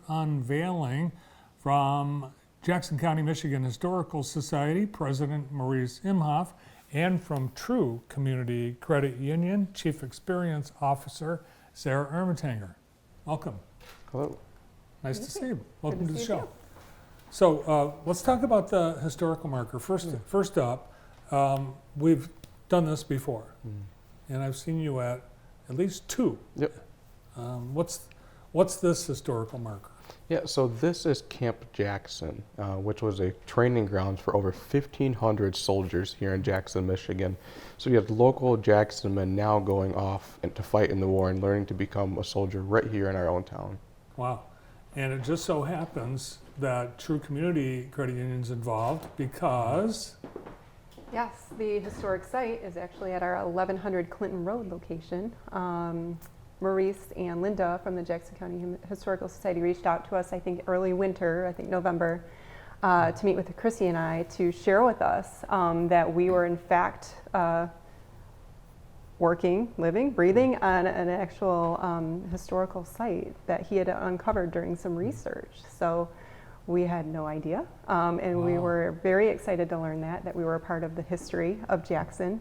Unveiling from Jackson County, Michigan Historical Society, President Maurice Imhoff, and from True Community Credit Union, Chief Experience Officer Sarah Ermitanger. Welcome. Hello. Nice to see you. Welcome to the see show. you. So let's talk about the historical marker. First up, we've done this before, and I've seen you at least two. Yep. What's this historical marker? Yeah, so this is Camp Jackson, which was a training grounds for over 1,500 soldiers here in Jackson, Michigan. So you have local Jackson men now going off and to fight in the war and learning to become a soldier right here in our own town. Wow. And it just so happens that True Community Credit Union's involved because... Yes, the historic site is actually at our 1100 Clinton Road location. Maurice and Linda from the Jackson County Historical Society reached out to us, I think early winter, I think November, to meet with Chrissy and I to share with us that we were in fact working, living, breathing on an actual historical site that he had uncovered during some research. So we had no idea, and we were very excited to learn that we were a part of the history of Jackson.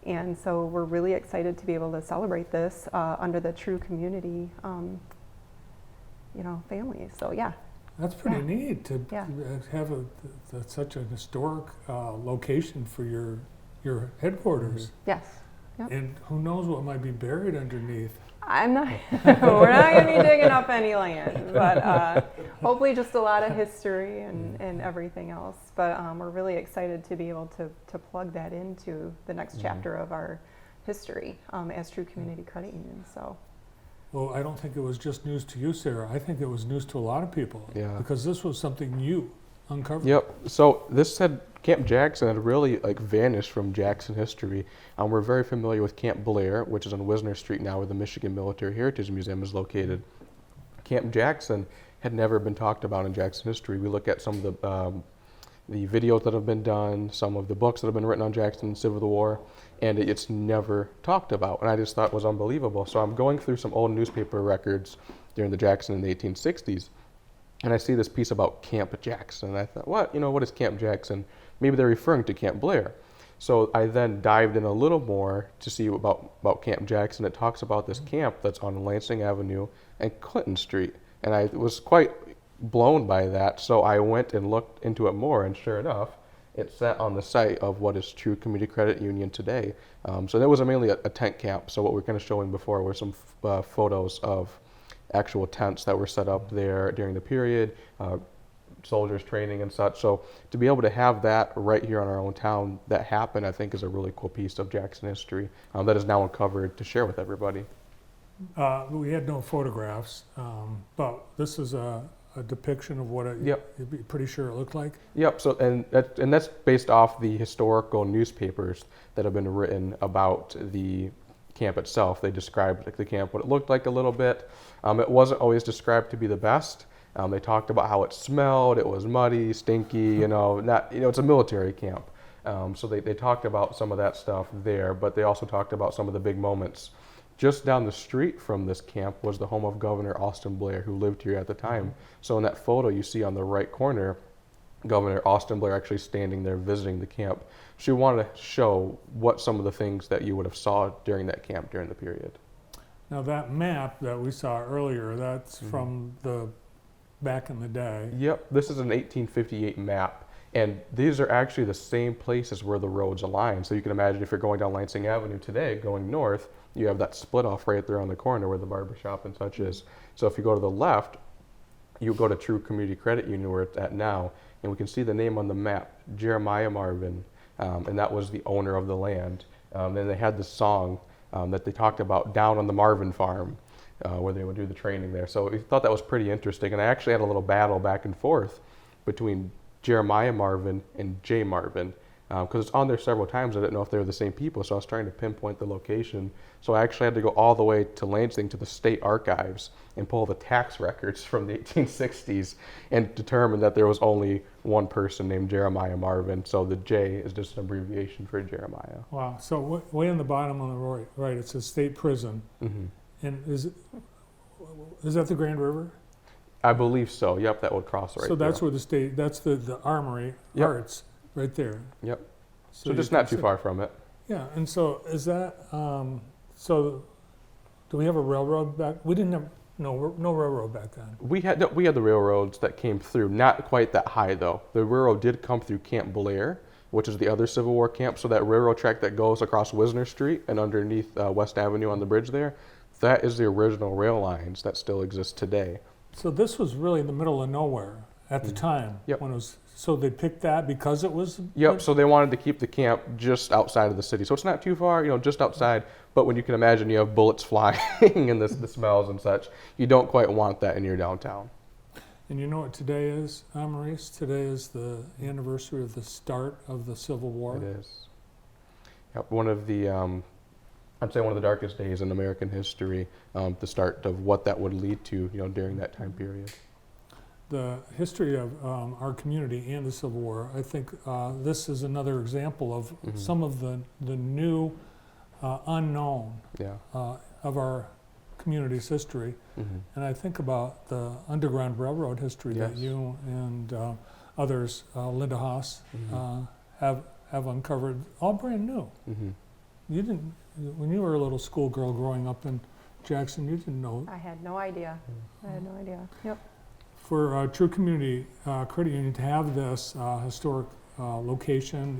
And so we're really excited to be able to celebrate this under the True Community, family. So yeah. That's pretty neat to Yeah. have such a historic location for your headquarters. Yes. Yep. And who knows what might be buried underneath. I'm not, we're not going to be digging up any land, but hopefully just a lot of history and everything else. But we're really excited to be able to plug that into the next chapter of our history as True Community Credit Union. So. Well, I don't think it was just news to you, Sarah. I think it was news to a lot of people. Yeah. Because this was something you uncovered. Yep. So this said Camp Jackson had really vanished from Jackson history. We're very familiar with Camp Blair, which is on Wisner Street now, where the Michigan Military Heritage Museum is located. Camp Jackson had never been talked about in Jackson history. We look at some of the videos that have been done, some of the books that have been written on Jackson and Civil War, and it's never talked about. And I just thought it was unbelievable. So I'm going through some old newspaper records during the Jackson in the 1860s, and I see this piece about Camp Jackson. And I thought, what is Camp Jackson? Maybe they're referring to Camp Blair. So I then dived in a little more to see about Camp Jackson. It talks about this camp that's on Lansing Avenue and Clinton Street. And I was quite blown by that. So I went and looked into it more, and sure enough, it sat on the site of what is True Community Credit Union today. So that was mainly a tent camp. So what we're kind of showing before were some photos of actual tents that were set up there during the period, soldiers training and such. So to be able to have that right here in our own town that happened, I think is a really cool piece of Jackson history that is now uncovered to share with everybody. We had no photographs, but this is a depiction of what you'd be pretty sure it looked like. Yep. So and that's based off the historical newspapers that have been written about the camp itself. They described the camp, what it looked like a little bit. It wasn't always described to be the best. They talked about how it smelled, it was muddy, stinky, it's a military camp. So they talked about some of that stuff there, but they also talked about some of the big moments. Just down the street from this camp was the home of Governor Austin Blair, who lived here at the time. So in that photo you see on the right corner, Governor Austin Blair actually standing there visiting the camp. She wanted to show what some of the things that you would have saw during that camp during the period. Now that map that we saw earlier, that's from the back in the day. Yep, this is an 1858 map, and these are actually the same places where the roads align. So you can imagine if you're going down Lansing Avenue today, going north, you have that split off right there on the corner where the barber shop and such is. So if you go to the left, you go to True Community Credit Union where it's at now, and we can see the name on the map, Jeremiah Marvin, and that was the owner of the land. Then they had the song that they talked about down on the Marvin farm, where they would do the training there. So we thought that was pretty interesting. And I actually had a little battle back and forth between Jeremiah Marvin and Jay Marvin, because it's on there several times. I didn't know if they were the same people, so I was trying to pinpoint the location. So I actually had to go all the way to Lansing to the state archives and pull the tax records from the 1860s and determine that there was only one person named Jeremiah Marvin. So the J is just an abbreviation for Jeremiah. Wow. So way on the bottom on the right, it says state prison. Mm-hmm. And is that the Grand River? I believe so. Yep, that would cross right So that's through. where the state, that's the Armory Yep. Arts, right there. Yep. So you just can not too see- far from it. Yeah, and so is that, so do we have a railroad back? We didn't have, no railroad back then. We had the railroads that came through, not quite that high though. The railroad did come through Camp Blair, which is the other Civil War camp. So that railroad track that goes across Wisner Street and underneath West Avenue on the bridge there, that is the original rail lines that still exist today. So this was really in the middle of nowhere at the time. Mm-hmm. Yep. When it was, so they picked that because it was. Yep. So they wanted to keep the camp just outside of the city. So it's not too far, just outside. But when you can imagine, you have bullets flying and the smells and such, you don't quite want that in your downtown. And you know what today is, Maurice? Today is the anniversary of the start of the Civil War. It is. Yep. One of the, I'd say one of the darkest days in American history, the start of what that would lead to, during that time period. The history of our community and the Civil War, I think this is another example of Mhm. some of the new unknown Yeah. of our community's history. Mm-hmm. And I think about the Underground Railroad history that Yes. you and others, Linda Haas, Mhm. have uncovered, all brand new. Mm-hmm. You didn't, when you were a little schoolgirl growing up in Jackson, you didn't know. I had no idea. I had no idea. Yep. For True Community Credit Union to have this historic location,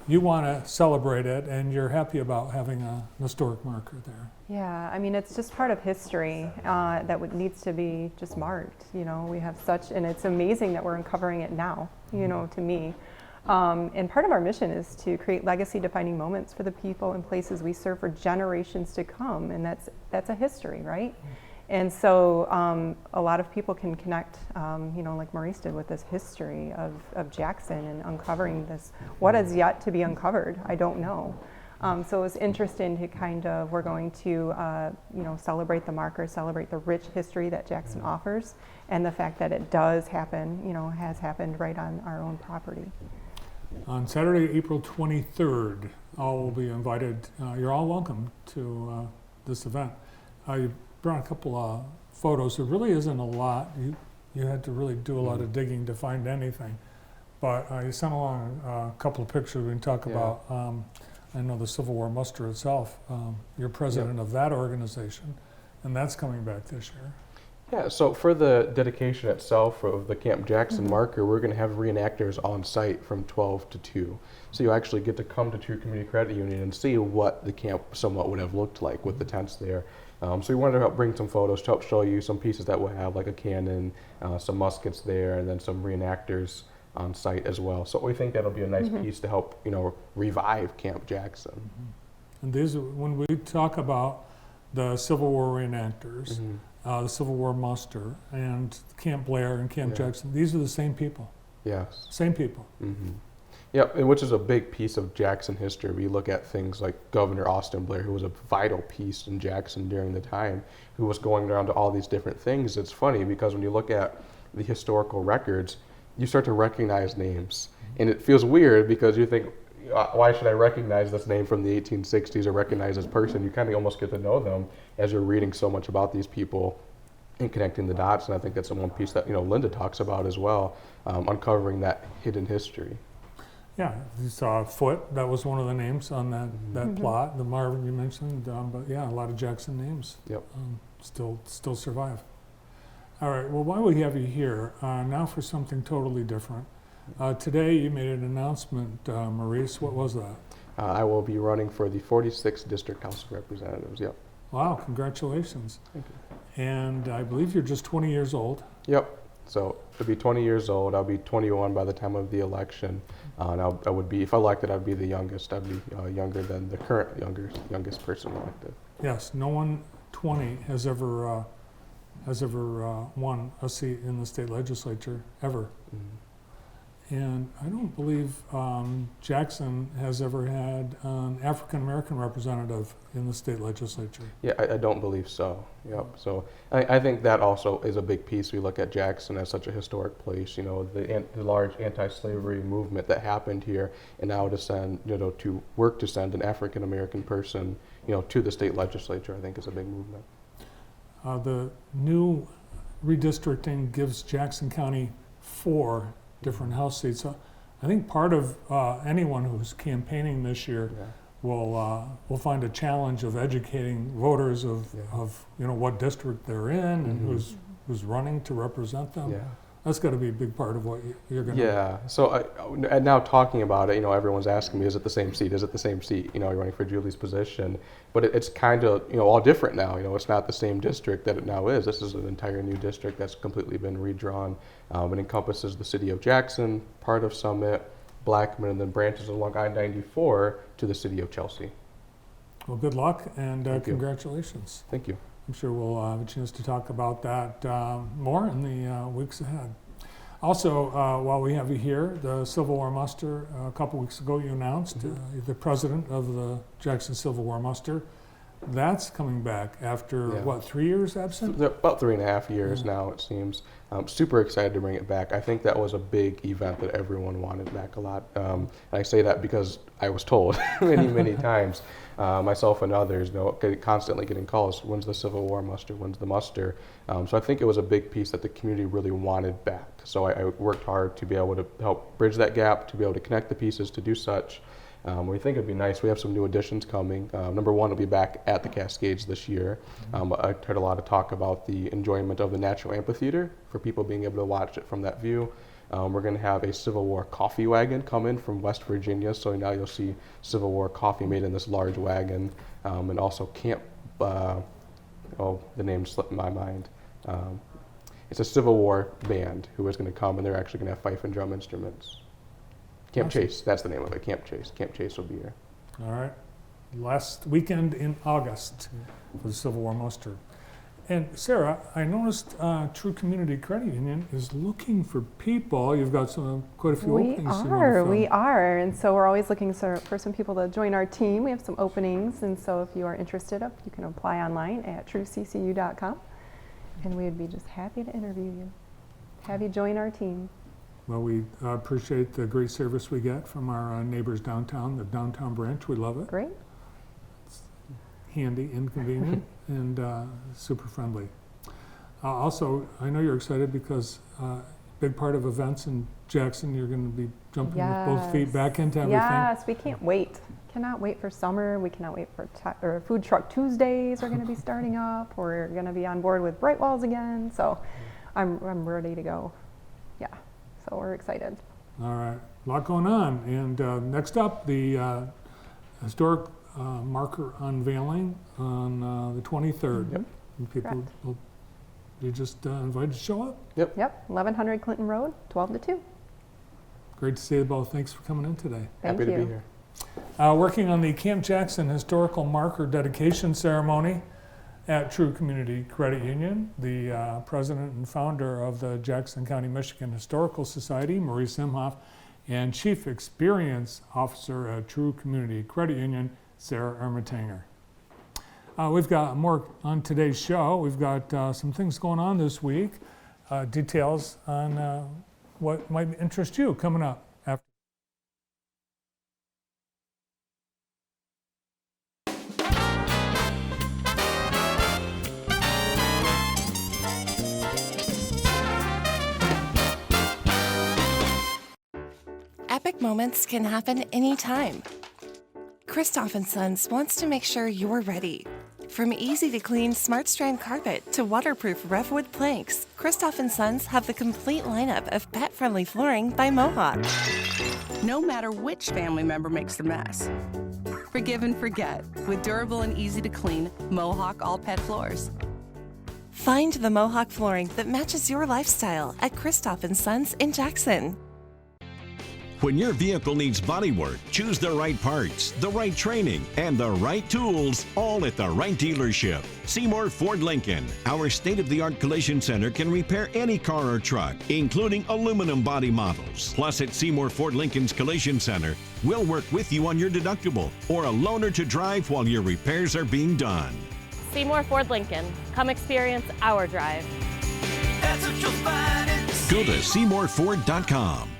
you want to celebrate it, and you're happy about having a historic marker there. Yeah, I mean, it's just part of history that needs to be just marked. We have such, and it's amazing that we're uncovering it now, to me. And part of our mission is to create legacy-defining moments for the people and places we serve for generations to come, and that's a history, right? And so a lot of people can connect, like Maurice did with this history of Jackson and uncovering this. What is yet to be uncovered? I don't know. So it was interesting to we're going to, celebrate the marker, celebrate the rich history that Jackson offers, and the fact that it does happen, has happened right on our own property. On Saturday, April 23rd, all will be invited. You're all welcome to this event. You brought a couple of photos. There really isn't a lot. You had to really do a lot of digging to find anything. But you sent along a couple of pictures we can talk about. I know the Civil War muster itself. You're president of that organization, and that's coming back this year. Yeah, so for the dedication itself of the Camp Jackson marker, we're going to have reenactors on site from 12 to 2. So you actually get to come to True Community Credit Union and see what the camp somewhat would have looked like with the tents there. So we wanted to help bring some photos to help show you some pieces that we'll have, like a cannon, some muskets there, and then some reenactors on site as well. So we think that'll be a nice piece to help, revive Camp Jackson. And these, when we talk about the Civil War reenactors, the Civil War muster, and Camp Blair and Camp Jackson, these are the same people. Yes. Same people. Yep, and which is a big piece of Jackson history. We look at things like Governor Austin Blair, who was a vital piece in Jackson during the time, who was going around to all these different things. It's funny because when you look at the historical records, you start to recognize names. And it feels weird because you think, why should I recognize this name from the 1860s or recognize this person? You kind of almost get to know them as you're reading so much about these people and connecting the dots. And I think that's the one piece that Linda talks about as well, uncovering that hidden history. Yeah, you saw Foote. That was one of the names on that plot. The Marvin you mentioned, but yeah, a lot of Jackson names. Yep. Still survive. All right. Well, while we have you here, now for something totally different. Today you made an announcement, Maurice. What was that? I will be running for the 46th District House of Representatives. Yep. Wow! Congratulations. Thank you. And I believe you're just 20 years old. Yep. So to be 20 years old, I'll be 21 by the time of the election. And I would be, if elected, I'd be the youngest. I'd be younger than the current youngest person elected. Yes. No one 20 has ever won a seat in the state legislature ever. And I don't believe Jackson has ever had an African American representative in the state legislature. Yeah, I don't believe so. Yep. So I think that also is a big piece. We look at Jackson as such a historic place. The large anti-slavery movement that happened here, and now to work to send an African American person, to the state legislature, I think is a big movement. The new redistricting gives Jackson County 4 different House seats. So I think part of anyone who's campaigning this year will find a challenge of educating voters of what district they're in and who's running to represent them. Yeah. That's got to be a big part of what you're going to. Yeah. So and now talking about it, everyone's asking me, is it the same seat? Is it the same seat? You're running for Julie's position, but it's kind of all different now. It's not the same district that it now is. This is an entire new district that's completely been redrawn. It encompasses the city of Jackson, part of Summit, Blackman, and then branches along I-94 to the city of Chelsea. Well, good luck and Thank you. congratulations. Thank you. I'm sure we'll have a chance to talk about that more in the weeks ahead. Also, while we have you here, the Civil War Muster, a couple weeks ago you announced, the president of the Jackson Civil War Muster. That's coming back after, 3 years absent? About 3.5 years now, it seems. I'm super excited to bring it back. I think that was a big event that everyone wanted back a lot. And I say that because I was told many times, myself and others, constantly getting calls, when's the Civil War Muster, when's the muster? So I think it was a big piece that the community really wanted back. So I worked hard to be able to help bridge that gap, to be able to connect the pieces, to do such. We think it'd be nice. We have some new additions coming. Number one, it'll be back at the Cascades this year. I heard a lot of talk about the enjoyment of the natural amphitheater for people being able to watch it from that view. We're going to have a Civil War coffee wagon come in from West Virginia, so now you'll see Civil War coffee made in this large wagon, and also camp. The name slipped my mind. It's a Civil War band who is going to come, and they're actually going to have fife and drum instruments. Camp Chase, that's the name of it, Camp Chase. Camp Chase will be here. All right. Last weekend in August for the Civil War Muster. And Sarah, I noticed True Community Credit Union is looking for people. You've got quite a few openings. We are. And so we're always looking for some people to join our team. We have some openings. And so if you are interested, you can apply online at trueccu.com. And we would be just happy to interview you, have you join our team. Well, we appreciate the great service we get from our neighbors downtown, the downtown branch. We love it. Great. It's handy, inconvenient, and super friendly. Also, I know you're excited because big part of events in Jackson, you're going to be jumping with both feet back into everything. Yes, we can't wait. Cannot wait for summer. We cannot wait for Food Truck Tuesdays are going to be starting up. We're going to be on board with Bright Walls again. So I'm ready to go. Yeah. So we're excited. All right, a lot going on. And next up, the historic marker unveiling on the 23rd. Yep. And people will be just invited to show up. Yep, 1100 Clinton Road, 12 to 2. Great to see you both. Thanks for coming in today. Thank Happy you. to be here. Working on the Camp Jackson Historical Marker Dedication Ceremony at True Community Credit Union, the president and founder of the Jackson County, Michigan Historical Society, Maurice Imhoff, and Chief Experience Officer at True Community Credit Union, Sarah Ermitanger. We've got more on today's show. We've got some things going on this week, details on what might interest you coming up after. Epic moments can happen anytime. Christoph & Sons wants to make sure you're ready. From easy-to-clean Smart Strand carpet to waterproof Revwood planks, Christoph & Sons have the complete lineup of pet-friendly flooring by Mohawk. No matter which family member makes the mess. Forgive and forget with durable and easy-to-clean Mohawk all-pet floors. Find the Mohawk flooring that matches your lifestyle at Christoph & Sons in Jackson. When your vehicle needs bodywork, choose the right parts, the right training, and the right tools, all at the right dealership. Seymour Ford Lincoln. Our state-of-the-art collision center can repair any car or truck, including aluminum body models. Plus, at Seymour Ford Lincoln's Collision Center, we'll work with you on your deductible or a loaner to drive while your repairs are being done. Seymour Ford Lincoln. Come experience our drive. That's what you'll find at Go to SeymourFord.com.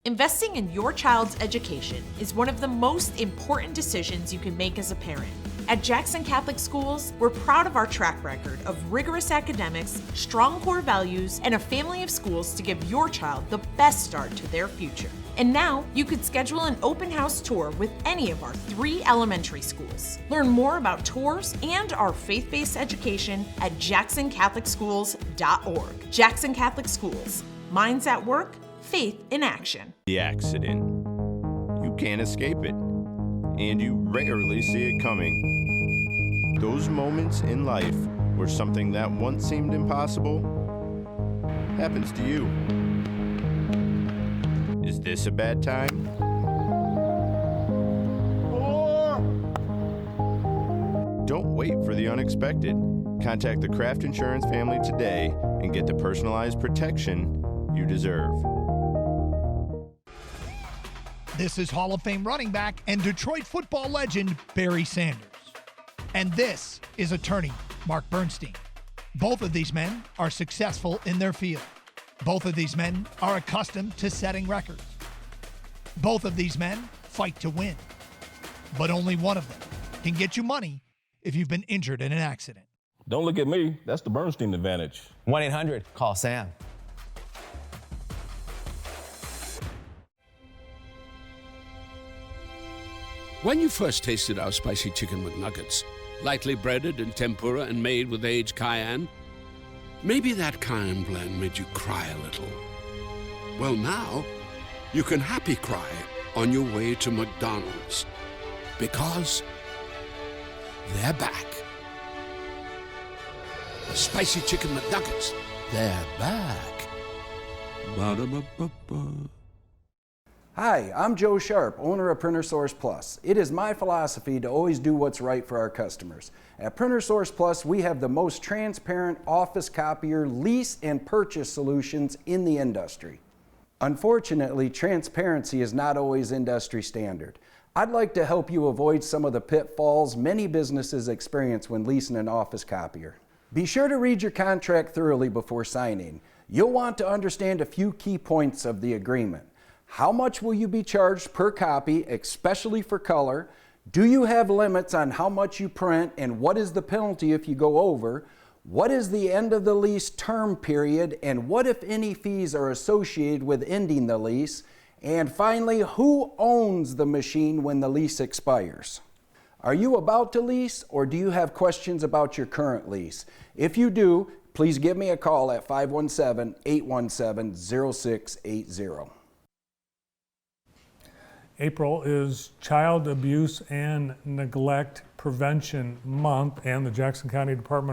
Investing in your child's education is one of the most important decisions you can make as a parent. At Jackson Catholic Schools, we're proud of our track record of rigorous academics, strong core values, and a family of schools to give your child the best start to their future. And now, you could schedule an open house tour with any of our 3 elementary schools. Learn more about tours and our faith-based education at jacksoncatholicschools.org. Jackson Catholic Schools. Minds at work, faith in action. The accident. You can't escape it, and you rarely see it coming. Those moments in life where something that once seemed impossible happens to you. Is this a bad time? Don't wait for the unexpected. Contact the Kraft Insurance family today and get the personalized protection you deserve. This is Hall of Fame running back and Detroit football legend Barry Sanders. And this is attorney Mark Bernstein. Both of these men are successful in their field. Both of these men are accustomed to setting records. Both of these men fight to win. But only one of them can get you money if you've been injured in an accident. Don't look at me. That's the Bernstein advantage. 1-800-CALL-SAM. When you first tasted our spicy chicken McNuggets, lightly breaded in tempura and made with aged cayenne, maybe that cayenne blend made you cry a little. Well, now you can happy cry on your way to McDonald's, because they're back. The spicy chicken McNuggets, they're back. Ba-da-ba-ba-ba. Hi, I'm Joe Sharp, owner of Printer Source Plus. It is my philosophy to always do what's right for our customers. At Printer Source Plus, we have the most transparent office copier lease and purchase solutions in the industry. Unfortunately, transparency is not always industry standard. I'd like to help you avoid some of the pitfalls many businesses experience when leasing an office copier. Be sure to read your contract thoroughly before signing. You'll want to understand a few key points of the agreement. How much will you be charged per copy, especially for color? Do you have limits on how much you print, and what is the penalty if you go over? What is the end of the lease term period, and what, if any, fees are associated with ending the lease? And finally, who owns the machine when the lease expires? Are you about to lease, or do you have questions about your current lease? If you do, please give me a call at 517-817-0680. April is Child Abuse and Neglect Prevention Month, and the Jackson County Department